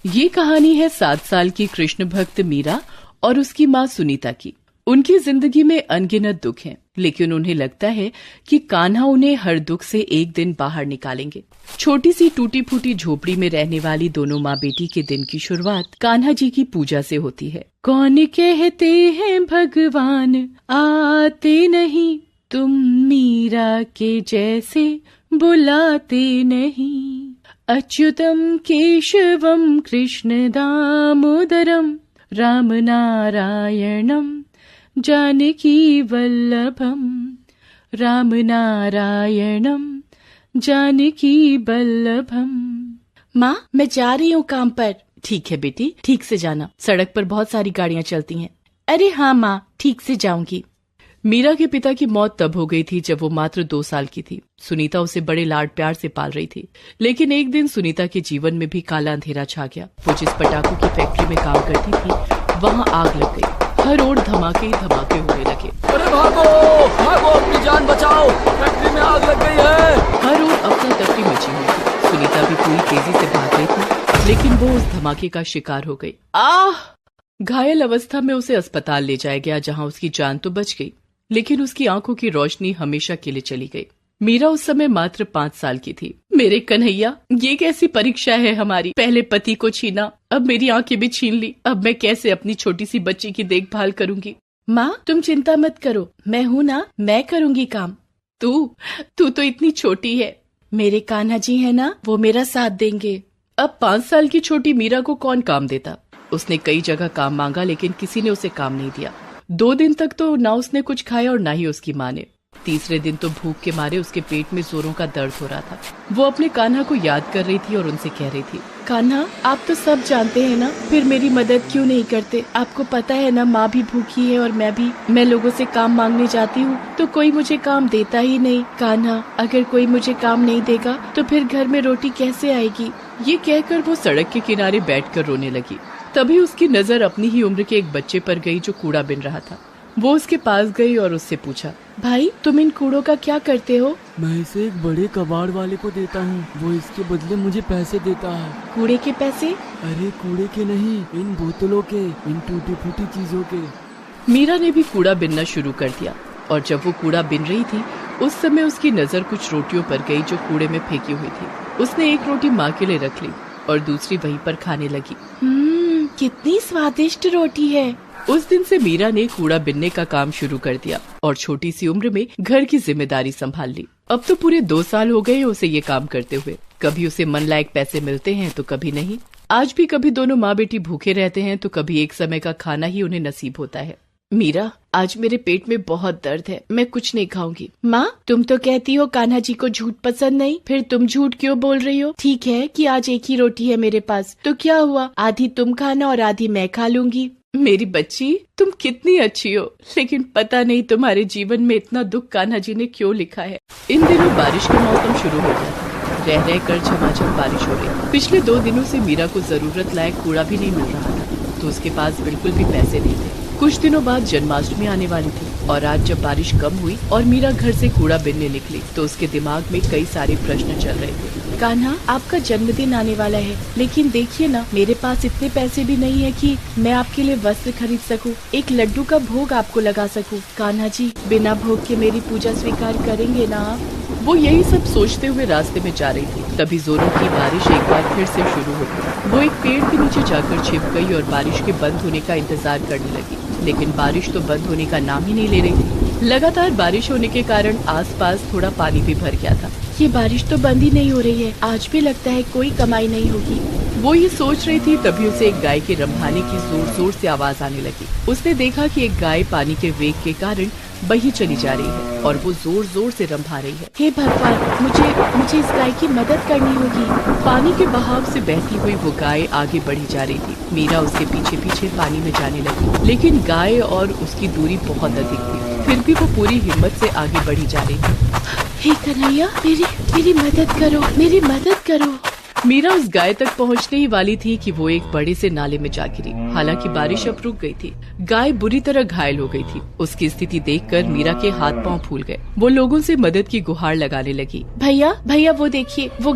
ये कहानी है 7 साल की कृष्ण भक्त मीरा और उसकी माँ सुनीता की। उनकी जिंदगी में अनगिनत दुख हैं, लेकिन उन्हें लगता है कि कान्हा उन्हें हर दुख से एक दिन बाहर निकालेंगे। छोटी सी टूटी फूटी झोपड़ी में रहने वाली दोनों माँ बेटी के दिन की शुरुआत कान्हा जी की पूजा से होती है। कौन कहते हैं भगवान आते नहीं, तुम मीरा के जैसे बुलाते नहीं। अच्युतम केशवम कृष्ण दामोदरम राम नारायणम जानकी वल्लभम, राम नारायणम जानकी वल्लभम। माँ, मैं जा रही हूँ काम पर। ठीक है बेटी, ठीक से जाना, सड़क पर बहुत सारी गाड़ियाँ चलती हैं। अरे हाँ माँ, ठीक से जाऊंगी। मीरा के पिता की मौत तब हो गई थी जब वो मात्र 2 साल की थी। सुनीता उसे बड़े लाड प्यार से पाल रही थी, लेकिन एक दिन सुनीता के जीवन में भी काला अंधेरा छा गया। वो जिस पटाखों की फैक्ट्री में काम करती थी, वहाँ आग लग गई। हर ओर धमाके ही धमाके होने लगे। अरे भागो भागो, अपनी जान बचाओ, फैक्ट्री में आग लग गई है। हर ओर अफरा तफरी मची हुई थी। सुनीता भी पूरी तेजी से भाग रही थी, लेकिन वो उस धमाके का शिकार हो गई। घायल अवस्था में उसे अस्पताल ले जाया गया, जहाँ उसकी जान तो बच गई, लेकिन उसकी आंखों की रोशनी हमेशा के लिए चली गई। मीरा उस समय मात्र 5 साल की थी। मेरे कन्हैया, ये कैसी परीक्षा है हमारी। पहले पति को छीना, अब मेरी आंखें भी छीन ली। अब मैं कैसे अपनी छोटी सी बच्ची की देखभाल करूंगी। माँ, तुम चिंता मत करो, मैं हूँ ना, मैं करूंगी काम। तू तो इतनी छोटी है। मेरे कान्हा जी है ना, वो मेरा साथ देंगे। अब 5 साल की छोटी मीरा को कौन काम देता। उसने कई जगह काम मांगा, लेकिन किसी ने उसे काम नहीं दिया। 2 दिन तक तो ना उसने कुछ खाया और ना ही उसकी माँ ने। तीसरे दिन तो भूख के मारे उसके पेट में जोरों का दर्द हो रहा था। वो अपने कान्हा को याद कर रही थी और उनसे कह रही थी, कान्हा, आप तो सब जानते हैं ना, फिर मेरी मदद क्यों नहीं करते। आपको पता है ना, माँ भी भूखी है और मैं भी। मैं लोगों से काम मांगने जाती हूँ तो कोई मुझे काम देता ही नहीं। कान्हा, अगर कोई मुझे काम नहीं देगा तो फिर घर में रोटी कैसे आएगी। ये कहकर वो सड़क के किनारे बैठकर रोने लगी। तभी उसकी नजर अपनी ही उम्र के एक बच्चे पर गई जो कूड़ा बिन रहा था। वो उसके पास गई और उससे पूछा, भाई, तुम इन कूड़ों का क्या करते हो। मैं इसे एक बड़े कबाड़ वाले को देता हूँ, वो इसके बदले मुझे पैसे देता है। कूड़े के पैसे? अरे कूड़े के नहीं, इन बोतलों के, इन टूटी फूटी चीजों के। मीरा ने भी कूड़ा बिनना शुरू कर दिया, और जब वो कूड़ा बिन रही थी उस समय उसकी नजर कुछ रोटियों पर गई जो कूड़े में फेंकी हुई थी। उसने एक रोटी माँ के लिए रख ली और दूसरी वहीं पर खाने लगी। कितनी स्वादिष्ट रोटी है। उस दिन से मीरा ने कूड़ा बिनने का काम शुरू कर दिया और छोटी सी उम्र में घर की जिम्मेदारी संभाल ली। अब तो पूरे 2 साल हो गए उसे ये काम करते हुए। कभी उसे मन लायक पैसे मिलते हैं तो कभी नहीं। आज भी कभी दोनों माँ बेटी भूखे रहते हैं तो कभी एक समय का खाना ही उन्हें नसीब होता है। मीरा, आज मेरे पेट में बहुत दर्द है, मैं कुछ नहीं खाऊंगी। माँ, तुम तो कहती हो कान्हा जी को झूठ पसंद नहीं, फिर तुम झूठ क्यों बोल रही हो। ठीक है कि आज एक ही रोटी है मेरे पास, तो क्या हुआ, आधी तुम खाना और आधी मैं खा लूंगी। मेरी बच्ची, तुम कितनी अच्छी हो, लेकिन पता नहीं तुम्हारे जीवन में इतना दुख कान्हा जी ने क्यों लिखा है। इन दिनों बारिश का मौसम शुरू हो गया था। रह रह कर झमाझम बारिश हो रही। पिछले 2 दिनों से मीरा को जरूरत लायक कूड़ा भी नहीं मिल रहा था, तो उसके पास बिल्कुल भी पैसे नहीं थे। कुछ दिनों बाद जन्माष्टमी आने वाली थी और आज जब बारिश कम हुई और मीरा घर से कूड़ा बिनने निकली तो उसके दिमाग में कई सारे प्रश्न चल रहे थे। कान्हा, आपका जन्मदिन आने वाला है, लेकिन देखिए ना, मेरे पास इतने पैसे भी नहीं है कि मैं आपके लिए वस्त्र खरीद सकूं, एक लड्डू का भोग आपको लगा सकूं। कान्हा जी, बिना भोग के मेरी पूजा स्वीकार करेंगे ना आप। वो यही सब सोचते हुए रास्ते में जा रही थी, तभी जोरों की बारिश एक बार फिर से शुरू हो गई। वो एक पेड़ के नीचे जाकर छिप गई और बारिश के बंद होने का इंतजार करने लगी, लेकिन बारिश तो बंद होने का नाम ही नहीं ले रही थी। लगातार बारिश होने के कारण आसपास थोड़ा पानी भी भर गया था। ये बारिश तो बंद ही नहीं हो रही है, आज भी लगता है कोई कमाई नहीं होगी। वो ये सोच रही थी, तभी उसे एक गाय के रंभाने की जोर जोर से आवाज आने लगी। उसने देखा कि एक गाय पानी के वेग के कारण बही चली जा रही है और वो जोर जोर से रंभा रही है। हे भगवान, मुझे इस गाय की मदद करनी होगी। पानी के बहाव से बहती हुई वो गाय आगे बढ़ी जा रही थी। मीरा उसके पीछे पीछे पानी में जाने लगी, लेकिन गाय और उसकी दूरी बहुत अधिक थी। फिर भी वो पूरी हिम्मत से आगे बढ़ी जा रही थी। हे कन्हैया, मेरी मदद करो, मेरी मदद करो। मीरा उस गाय तक पहुंचने ही वाली थी कि वो एक बड़े से नाले में जा गिरी। हालांकि बारिश अब रुक गई थी। गाय बुरी तरह घायल हो गई थी। उसकी स्थिति देखकर मीरा के हाथ पांव फूल गए। वो लोगों से मदद की गुहार लगाने लगी। भैया भैया वो देखिए, वो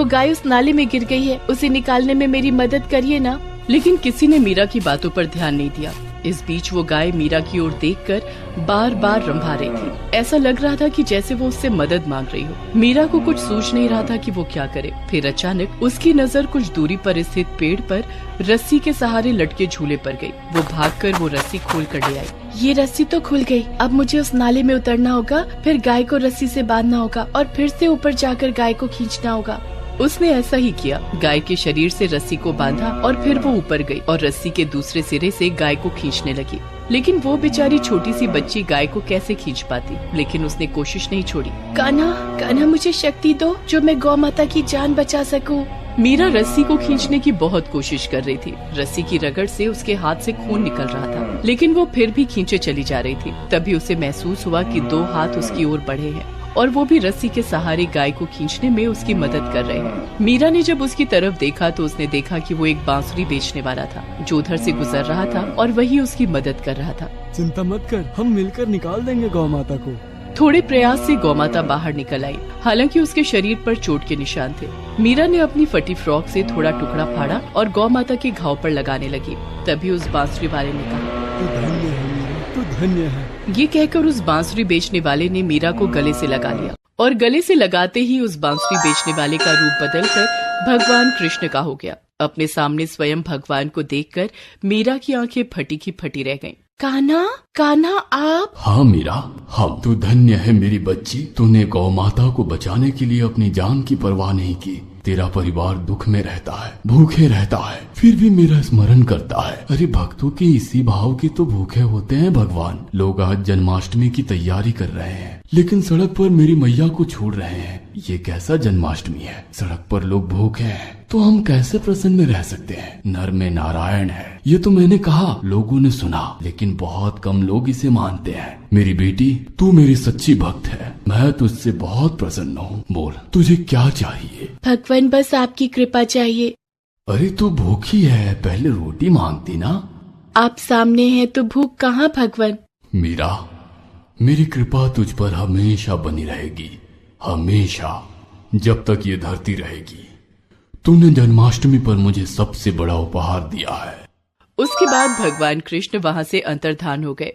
गाय उस नाले में गिर गई है, उसे निकालने में मेरी मदद करिए ना। लेकिन किसी ने मीरा की बातों पर ध्यान नहीं दिया। इस बीच वो गाय मीरा की ओर देखकर बार बार रंभा रही थी। ऐसा लग रहा था कि जैसे वो उससे मदद मांग रही हो। मीरा को कुछ सूझ नहीं रहा था कि वो क्या करे। फिर अचानक उसकी नजर कुछ दूरी पर स्थित पेड़ पर रस्सी के सहारे लटके झूले पर गई। वो भागकर वो रस्सी खोल कर ले आई। ये रस्सी तो खुल गई। अब मुझे उस नाले में उतरना होगा, फिर गाय को रस्सी से बांधना होगा और फिर से ऊपर जाकर गाय को खींचना होगा। उसने ऐसा ही किया। गाय के शरीर से रस्सी को बांधा और फिर वो ऊपर गई और रस्सी के दूसरे सिरे से गाय को खींचने लगी। लेकिन वो बेचारी छोटी सी बच्ची गाय को कैसे खींच पाती, लेकिन उसने कोशिश नहीं छोड़ी। कान्हा मुझे शक्ति दो जो मैं गौ माता की जान बचा सकूं। मीरा रस्सी को खींचने की बहुत कोशिश कर रही थी। रस्सी की रगड़ से उसके हाथ से खून निकल रहा था, लेकिन वो फिर भी खींचे चली जा रही थी। तभी उसे महसूस हुआ कि 2 हाथ उसकी ओर बढ़े हैं और वो भी रस्सी के सहारे गाय को खींचने में उसकी मदद कर रहे हैं। मीरा ने जब उसकी तरफ देखा तो उसने देखा कि वो एक बांसुरी बेचने वाला था जो उधर से गुजर रहा था और वही उसकी मदद कर रहा था। चिंता मत कर, हम मिलकर निकाल देंगे गौ माता को। थोड़े प्रयास से गौमाता बाहर निकल आई। हालांकि उसके शरीर पर चोट के निशान थे। मीरा ने अपनी फटी फ्रॉक से थोड़ा टुकड़ा फाड़ा और गौमाता के घाव पर लगाने लगी। तभी उस बांसुरी वाले ने कहा, तू धन्य है मीरा, तू धन्य है। ये कहकर उस बांसुरी बेचने वाले ने मीरा को गले से लगा लिया और गले से लगाते ही उस बांसुरी बेचने वाले का रूप बदलकर भगवान कृष्ण का हो गया। अपने सामने स्वयं भगवान को देखकर मीरा की आंखें फटी की फटी रह गईं। कान्हा आप? हाँ मीरा, हम तू धन्य है मेरी बच्ची। तूने गौ माता को बचाने के लिए अपनी जान की परवाह नहीं की। तेरा परिवार दुख में रहता है, भूखे रहता है, फिर भी मेरा स्मरण करता है। अरे भक्तों के इसी भाव के तो भूखे होते हैं भगवान। लोग आज जन्माष्टमी की तैयारी कर रहे हैं, लेकिन सड़क पर मेरी मैया को छोड़ रहे हैं। ये कैसा जन्माष्टमी है? सड़क पर लोग भूखे हैं तो हम कैसे प्रसन्न रह सकते हैं? नर में नारायण है, ये तो मैंने कहा, लोगों ने सुना, लेकिन बहुत कम लोग इसे मानते हैं। मेरी बेटी, तू मेरी सच्ची भक्त है। मैं तुझसे बहुत प्रसन्न हूँ। बोल, तुझे क्या चाहिए? भगवान, बस आपकी कृपा चाहिए। अरे तू भूखी है, पहले रोटी मांगती ना। आप सामने हैं तो भूख कहाँ भगवान। मीरा, मेरी कृपा तुझ पर हमेशा बनी रहेगी, हमेशा, जब तक ये धरती रहेगी। तूने जन्माष्टमी पर मुझे सबसे बड़ा उपहार दिया है। उसके बाद भगवान कृष्ण वहाँ से अंतर्धान हो गए।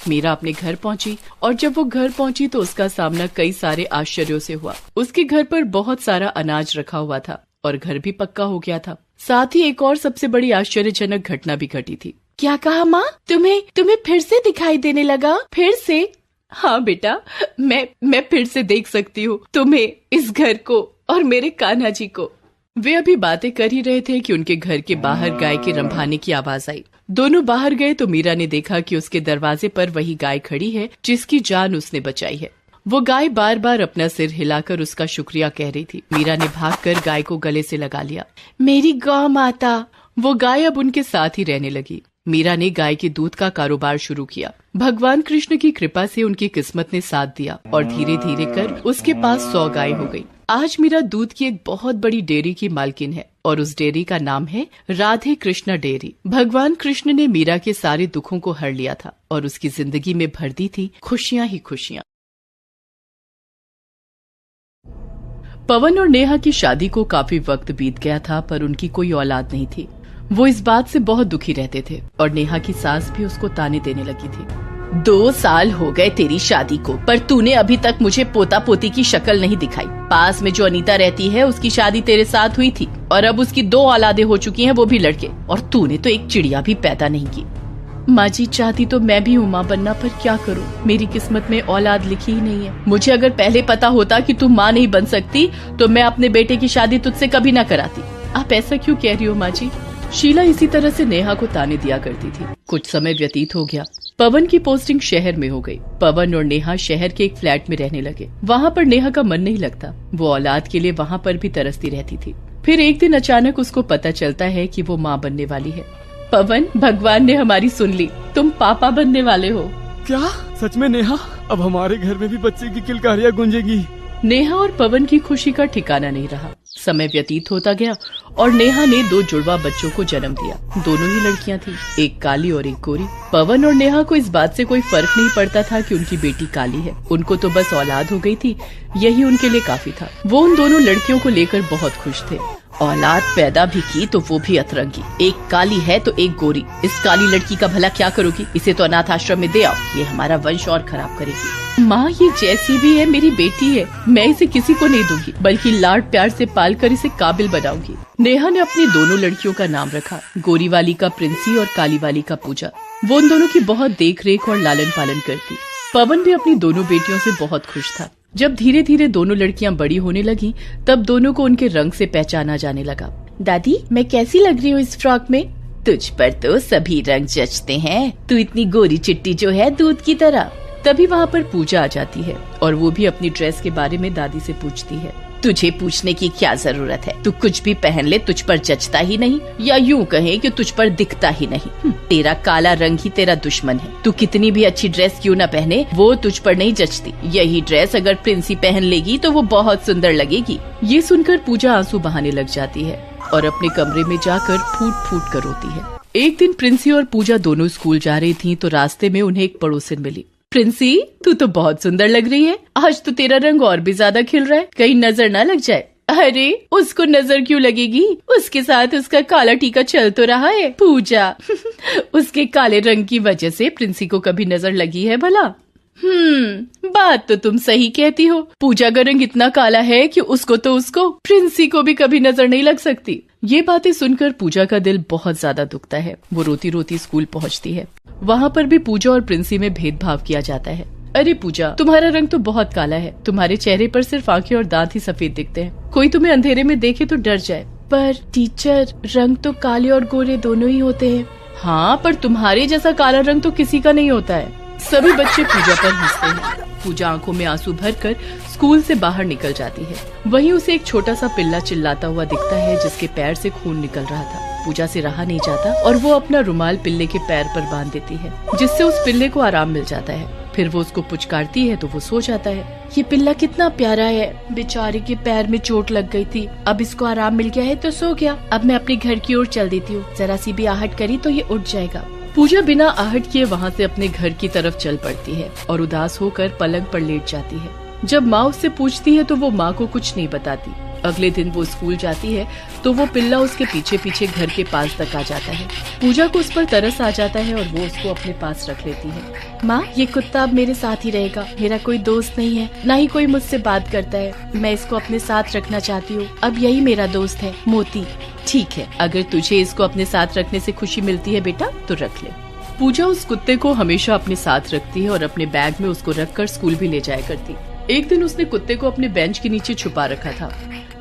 मीरा अपने घर पहुंची और जब वो घर पहुंची तो उसका सामना कई सारे आश्चर्यों से हुआ। उसके घर पर बहुत सारा अनाज रखा हुआ था और घर भी पक्का हो गया था। साथ ही एक और सबसे बड़ी आश्चर्यजनक घटना भी घटी थी। क्या कहा माँ? तुम्हें फिर से दिखाई देने लगा? फिर से? हाँ बेटा, मैं फिर से देख सकती हूँ तुम्हें, इस घर को और मेरे कान्हा जी को। वे अभी बातें कर ही रहे थे कि उनके घर के बाहर गाय के रंभाने की आवाज आई। दोनों बाहर गए तो मीरा ने देखा कि उसके दरवाजे पर वही गाय खड़ी है जिसकी जान उसने बचाई है। वो गाय बार बार अपना सिर हिलाकर उसका शुक्रिया कह रही थी। मीरा ने भागकर गाय को गले से लगा लिया। मेरी गौ माता। वो गाय अब उनके साथ ही रहने लगी। मीरा ने गाय के दूध का कारोबार शुरू किया। भगवान कृष्ण की कृपा से उनकी किस्मत ने साथ दिया और धीरे धीरे कर उसके पास 100 गाय हो गई। आज मीरा दूध की एक बहुत बड़ी डेयरी की मालकिन है और उस डेयरी का नाम है राधे कृष्णा डेयरी। भगवान कृष्ण ने मीरा के सारे दुखों को हर लिया था और उसकी जिंदगी में भर दी थी खुशियां ही खुशियां। पवन और नेहा की शादी को काफी वक्त बीत गया था, पर उनकी कोई औलाद नहीं थी। वो इस बात से बहुत दुखी रहते थे और नेहा की सास भी उसको ताने देने लगी थी। 2 साल हो गए तेरी शादी को, पर तूने अभी तक मुझे पोता पोती की शक्ल नहीं दिखाई। पास में जो अनीता रहती है उसकी शादी तेरे साथ हुई थी और अब उसकी 2 औलादें हो चुकी हैं, वो भी लड़के, और तूने तो एक चिड़िया भी पैदा नहीं की। माँ जी, चाहती तो मैं भी हूँ माँ बनना, पर क्या करूँ, मेरी किस्मत में औलाद लिखी ही नहीं है। मुझे अगर पहले पता होता कि तू माँ नहीं बन सकती तो मैं अपने बेटे की शादी तुझसे कभी न कराती। आप ऐसा क्यों कह रही हो माँ जी? शीला इसी तरह से नेहा को ताने दिया करती थी। कुछ समय व्यतीत हो गया। पवन की पोस्टिंग शहर में हो गई। पवन और नेहा शहर के एक फ्लैट में रहने लगे। वहाँ पर नेहा का मन नहीं लगता। वो औलाद के लिए वहाँ पर भी तरसती रहती थी। फिर एक दिन अचानक उसको पता चलता है कि वो माँ बनने वाली है। पवन, भगवान ने हमारी सुन ली, तुम पापा बनने वाले हो। क्या सच में नेहा? अब हमारे घर में भी बच्चे की किलकारियां गूंजेगी। नेहा और पवन की खुशी का ठिकाना नहीं रहा। समय व्यतीत होता गया और नेहा ने 2 जुड़वा बच्चों को जन्म दिया। दोनों ही लड़कियां थी, एक काली और एक गोरी। पवन और नेहा को इस बात से कोई फर्क नहीं पड़ता था कि उनकी बेटी काली है। उनको तो बस औलाद हो गई थी, यही उनके लिए काफी था। वो उन दोनों लड़कियों को लेकर बहुत खुश थे। औलाद पैदा भी की तो वो भी अतरंगी, एक काली है तो एक गोरी। इस काली लड़की का भला क्या करोगी? इसे तो अनाथ आश्रम में दे आओ, ये हमारा वंश और खराब करेगी। माँ, ये जैसी भी है मेरी बेटी है, मैं इसे किसी को नहीं दूंगी, बल्कि लाड प्यार से पालकर इसे काबिल बनाऊंगी। नेहा ने अपनी दोनों लड़कियों का नाम रखा, गोरी वाली का प्रिंसी और काली वाली का पूजा। वो उन दोनों की बहुत देख रेख और लालन पालन करती। पवन भी अपनी दोनों बेटियों से बहुत खुश था। जब धीरे धीरे दोनों लड़कियां बड़ी होने लगी, तब दोनों को उनके रंग से पहचाना जाने लगा। दादी, मैं कैसी लग रही हूँ इस फ्रॉक में? तुझ पर तो सभी रंग जचते हैं, तू इतनी गोरी चिट्टी जो है दूध की तरह। तभी वहाँ पर पूजा आ जाती है और वो भी अपनी ड्रेस के बारे में दादी से पूछती है। तुझे पूछने की क्या जरूरत है? तू कुछ भी पहन ले, तुझ पर जचता ही नहीं, या यूं कहें कि तुझ पर दिखता ही नहीं। तेरा काला रंग ही तेरा दुश्मन है। तू कितनी भी अच्छी ड्रेस क्यों न पहने, वो तुझ पर नहीं जचती। यही ड्रेस अगर प्रिंसी पहन लेगी तो वो बहुत सुंदर लगेगी। ये सुनकर पूजा आंसू बहाने लग जाती है और अपने कमरे में जाकर फूट फूट कर रोती है। एक दिन प्रिंसी और पूजा दोनों स्कूल जा रही थी तो रास्ते में उन्हें एक पड़ोसिन मिली। प्रिंसी, तू तो बहुत सुंदर लग रही है, आज तो तेरा रंग और भी ज्यादा खिल रहा है, कहीं नजर ना लग जाए। अरे, उसको नजर क्यों लगेगी? उसके साथ उसका काला टीका चल तो रहा है। पूजा, उसके काले रंग की वजह से प्रिंसी को कभी नजर लगी है भला? बात तो तुम सही कहती हो। पूजा का रंग इतना काला है कि उसको प्रिंसी को भी कभी नजर नहीं लग सकती। ये बातें सुनकर पूजा का दिल बहुत ज्यादा दुखता है। वो रोती रोती स्कूल पहुंचती है। वहाँ पर भी पूजा और प्रिंसी में भेदभाव किया जाता है। अरे पूजा, तुम्हारा रंग तो बहुत काला है, तुम्हारे चेहरे पर सिर्फ आंखें और दांत ही सफेद दिखते हैं, कोई तुम्हें अंधेरे में देखे तो डर जाए। पर टीचर, रंग तो काले और गोरे दोनों ही होते हैं। हाँ, पर तुम्हारे जैसा काला रंग तो किसी का नहीं होता है। सभी बच्चे पूजा पर हंसते हैं। पूजा आंखों में आंसू भरकर स्कूल से बाहर निकल जाती है। वहीं उसे एक छोटा सा पिल्ला चिल्लाता हुआ दिखता है जिसके पैर से खून निकल रहा था। पूजा से रहा नहीं जाता और वो अपना रुमाल पिल्ले के पैर पर बांध देती है, जिससे उस पिल्ले को आराम मिल जाता है। फिर वो उसको पुचकारती है तो वो सो जाता है। ये पिल्ला कितना प्यारा है, बेचारे के पैर में चोट लग गई थी, अब इसको आराम मिल गया है तो सो गया। अब मैं अपने घर की ओर चल देती हूँ, जरा सी भी आहट करी तो ये उठ जाएगा। पूजा बिना आहट किए वहाँ से अपने घर की तरफ चल पड़ती है और उदास होकर पलंग पर लेट जाती है। जब माँ उससे पूछती है तो वो माँ को कुछ नहीं बताती। अगले दिन वो स्कूल जाती है तो वो पिल्ला उसके पीछे पीछे घर के पास तक आ जाता है। पूजा को उस पर तरस आ जाता है और वो उसको अपने पास रख लेती है। माँ, ये कुत्ता अब मेरे साथ ही रहेगा, मेरा कोई दोस्त नहीं है, न ही कोई मुझसे बात करता है। मैं इसको अपने साथ रखना चाहती हूँ, अब यही मेरा दोस्त है, मोती। ठीक है, अगर तुझे इसको अपने साथ रखने से खुशी मिलती है बेटा तो रख ले। पूजा उस कुत्ते को हमेशा अपने साथ रखती है और अपने बैग में उसको रखकर स्कूल भी ले जाया करती। एक दिन उसने कुत्ते को अपने बेंच के नीचे छुपा रखा था।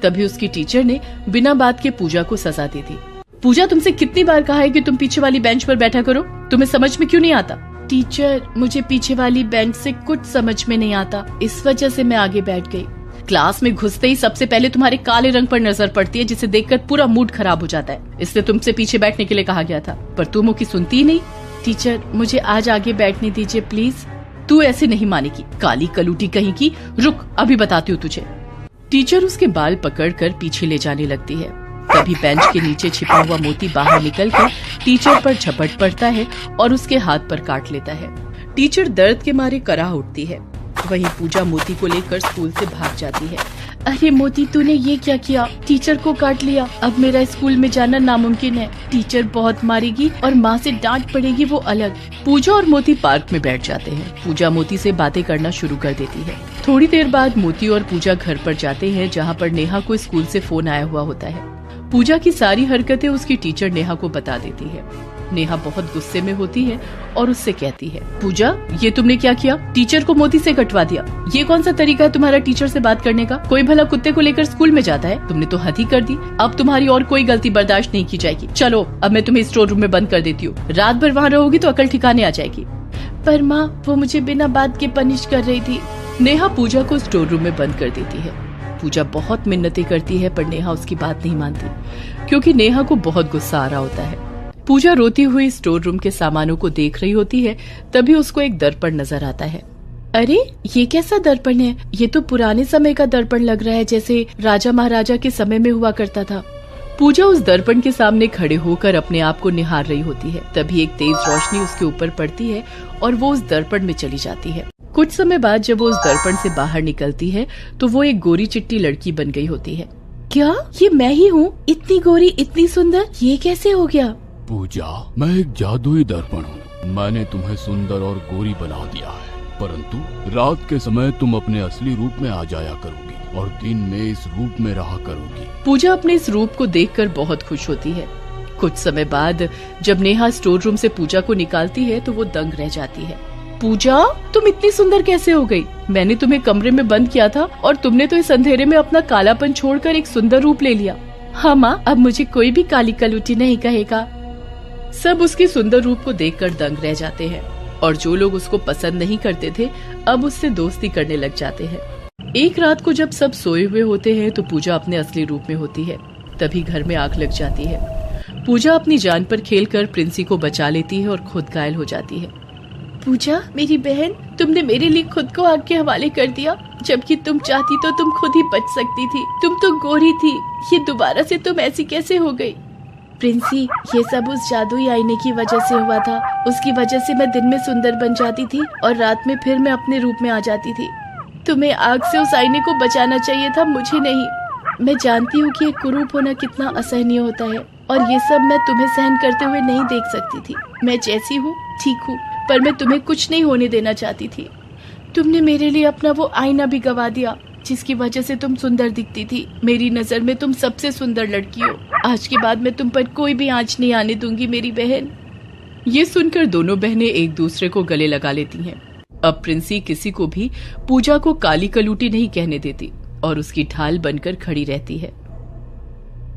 तभी उसकी टीचर ने बिना बात के पूजा को सजा दी थी। पूजा, तुमसे कितनी बार कहा है कि तुम पीछे वाली बेंच पर बैठा करो, तुम्हें समझ में क्यों नहीं आता? टीचर, मुझे पीछे वाली बेंच से कुछ समझ में नहीं आता, इस वजह से मैं आगे बैठ गई। क्लास में घुसते ही सबसे पहले तुम्हारे काले रंग पर नजर पड़ती है, जिसे देखकर पूरा मूड खराब हो जाता है। इसलिए तुमसे पीछे बैठने के लिए कहा गया था, पर तुम की सुनती ही नहीं। टीचर, मुझे आज आगे बैठने दीजिए प्लीज। तू ऐसे नहीं मानेगी, काली कलूटी कहीं की। रुक, अभी बताती हूँ तुझे। टीचर उसके बाल पकड़कर पीछे ले जाने लगती है। तभी बेंच के नीचे छिपा हुआ मोती बाहर निकलकर टीचर पर झपट पड़ता है और उसके हाथ पर काट लेता है। टीचर दर्द के मारे कराह उठती है। वहीं पूजा मोती को लेकर स्कूल से भाग जाती है। अरे मोती, तूने ये क्या किया? टीचर को काट लिया, अब मेरा स्कूल में जाना नामुमकिन है। टीचर बहुत मारेगी और माँ से डांट पड़ेगी, वो अलग। पूजा और मोती पार्क में बैठ जाते हैं। पूजा मोती से बातें करना शुरू कर देती है। थोड़ी देर बाद मोती और पूजा घर पर जाते हैं, जहाँ पर नेहा को स्कूल से फोन आया हुआ होता है। पूजा की सारी हरकतें उसकी टीचर नेहा को बता देती है। नेहा बहुत गुस्से में होती है और उससे कहती है, पूजा, ये तुमने क्या किया? टीचर को मोती से कटवा दिया। ये कौन सा तरीका है तुम्हारा टीचर से बात करने का? कोई भला कुत्ते को लेकर स्कूल में जाता है? तुमने तो हद ही कर दी। अब तुम्हारी और कोई गलती बर्दाश्त नहीं की जाएगी। चलो, अब मैं तुम्हें स्टोर रूम में बंद कर देती हूँ। रात भर वहाँ रहोगी तो अकल ठिकाने आ जाएगी। पर माँ, वो मुझे बिना बात के पनिश कर रही थी। नेहा पूजा को स्टोर रूम में बंद कर देती है। पूजा बहुत मिन्नतें करती है पर नेहा उसकी बात नहीं मानती, क्योंकि नेहा को बहुत गुस्सा आ रहा होता है। पूजा रोती हुई स्टोर रूम के सामानों को देख रही होती है। तभी उसको एक दर्पण नजर आता है। अरे ये कैसा दर्पण है? ये तो पुराने समय का दर्पण लग रहा है, जैसे राजा महाराजा के समय में हुआ करता था। पूजा उस दर्पण के सामने खड़े होकर अपने आप को निहार रही होती है। तभी एक तेज रोशनी उसके ऊपर पड़ती है और वो उस दर्पण में चली जाती है। कुछ समय बाद जब वो उस दर्पण से बाहर निकलती है तो वो एक गोरी चिट्टी लड़की बन गई होती है। क्या ये मैं ही हूँ? इतनी गोरी, इतनी सुंदर, ये कैसे हो गया? पूजा, मैं एक जादुई दर्पण हूँ। मैंने तुम्हें सुंदर और गोरी बना दिया है, परंतु रात के समय तुम अपने असली रूप में आ जाया करोगी और दिन में इस रूप में रहा करोगी। पूजा अपने इस रूप को देखकर बहुत खुश होती है। कुछ समय बाद जब नेहा स्टोर रूम से पूजा को निकालती है तो वो दंग रह जाती है। पूजा, तुम इतनी सुंदर कैसे हो गई? मैंने तुम्हें कमरे में बंद किया था और तुमने तो इस अंधेरे में अपना कालापन छोड़कर एक सुंदर रूप ले लिया। हाँ माँ, अब मुझे कोई भी काली कलूटी नहीं कहेगा। सब उसके सुंदर रूप को देखकर दंग रह जाते हैं और जो लोग उसको पसंद नहीं करते थे अब उससे दोस्ती करने लग जाते हैं। एक रात को जब सब सोए हुए होते हैं तो पूजा अपने असली रूप में होती है। तभी घर में आग लग जाती है। पूजा अपनी जान पर खेलकर प्रिंसी को बचा लेती है और खुद घायल हो जाती है। पूजा, मेरी बहन, तुमने मेरे लिए खुद को आग के हवाले कर दिया, जबकि तुम चाहती तो तुम खुद ही बच सकती थी। तुम तो गोरी थी, ये दोबारा से तुम ऐसी कैसे हो गई? प्रिंसी, ये सब उस जादुई आईने की वजह से हुआ था। उसकी वजह से मैं दिन में सुंदर बन जाती थी और रात में फिर मैं अपने रूप में आ जाती थी। तुम्हें आग से उस आईने को बचाना चाहिए था, मुझे नहीं। मैं जानती हूँ कि ये कुरूप होना कितना असहनीय होता है और ये सब मैं तुम्हें सहन करते हुए नहीं देख सकती थी। मैं जैसी हूँ ठीक हूँ, पर मैं तुम्हें कुछ नहीं होने देना चाहती थी। तुमने मेरे लिए अपना वो आईना भी गवा दिया जिसकी वजह से तुम सुंदर दिखती थी। मेरी नजर में तुम सबसे सुंदर लड़की हो। आज के बाद मैं तुम पर कोई भी आंच नहीं आने दूंगी मेरी बहन। ये सुनकर दोनों बहनें एक दूसरे को गले लगा लेती हैं। अब प्रिंसी किसी को भी पूजा को काली कलूटी नहीं कहने देती और उसकी ढाल बनकर खड़ी रहती है।